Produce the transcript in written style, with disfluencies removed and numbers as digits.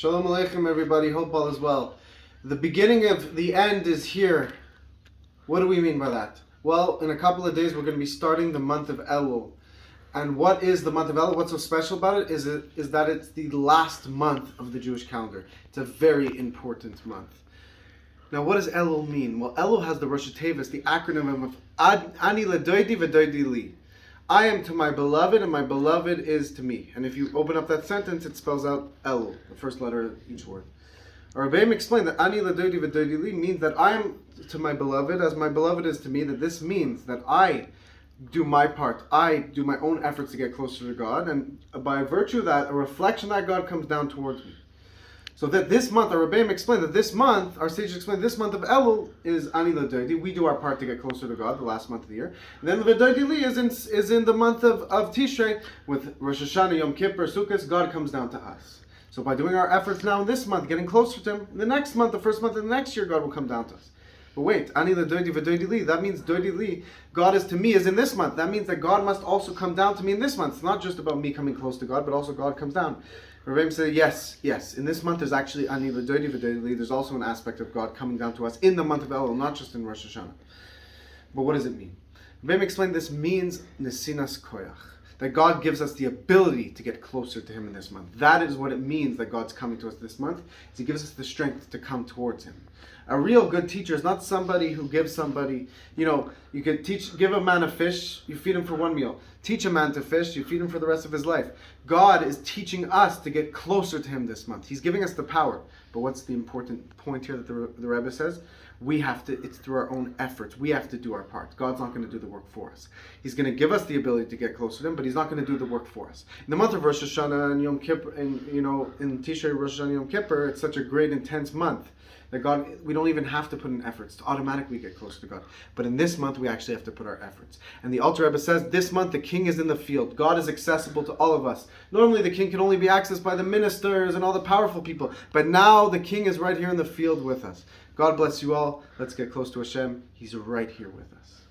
Shalom Aleichem, everybody. Hope all is well. The beginning of the end is here. What do we mean by that? Well, in a couple of days, we're going to be starting the month of Ellul. And what is the month of Ellul? What's so special about it is that it's the last month of the Jewish calendar. It's a very important month. Now, what does Ellul mean? Well, Ellul has the Rosh Hashanah, the acronym of Ani ledoidi v'doidi li. I am to my beloved, and my beloved is to me. And if you open up that sentence, it spells out Ellul, the first letter of each word. Rebbe explained that Ani ledoidi v'doidi li means that I am to my beloved as my beloved is to me. That this means that I do my part. I do my own efforts to get closer to God, and by virtue of that, a reflection that God comes down towards me. So that this month, our Rebbe explained that this month, our sages explained, this month of Ellul is Ani L'Doidi. We do our part to get closer to God, the last month of the year. And then L'Doidi Li is in the month of Tish, with Rosh Hashanah, Yom Kippur, Sukkot. God comes down to us. So by doing our efforts now in this month, getting closer to Him, the next month, the first month of the next year, God will come down to us. But wait, Ani L'Doidi v'Doidi Li, that means Doidi Li, God is to me, is in this month. That means that God must also come down to me in this month. It's not just about me coming close to God, but also God comes down. Rebbe said, yes. In this month there's actually Ani L'Doidi v'Doidi Li. There's also an aspect of God coming down to us in the month of Ellul, not just in Rosh Hashanah. But what does it mean? Rebbe explained this means Nesinas Koyach, that God gives us the ability to get closer to Him in this month. That is what it means that God's coming to us this month. Is He gives us the strength to come towards Him. A real good teacher is not somebody who gives somebody, you could give a man a fish, you feed him for one meal. Teach a man to fish, you feed him for the rest of his life. God is teaching us to get closer to Him this month. He's giving us the power. But what's the important point here that the Rebbe says? It's through our own efforts. We have to do our part. God's not going to do the work for us. He's going to give us the ability to get closer to Him, but He's not going to do the work for us. In the month of Rosh Hashanah and Yom Kippur, in Tishrei, Rosh Hashanah, Yom Kippur, it's such a great, intense month that God, we don't even have to put in efforts to automatically get closer to God. But in this month, we actually have to put our efforts. And the Alter Rebbe says, this month the king is in the field. God is accessible to all of us. Normally the king can only be accessed by the ministers and all the powerful people. But now the king is right here in the field with us. God bless you all. Let's get close to Hashem. He's right here with us.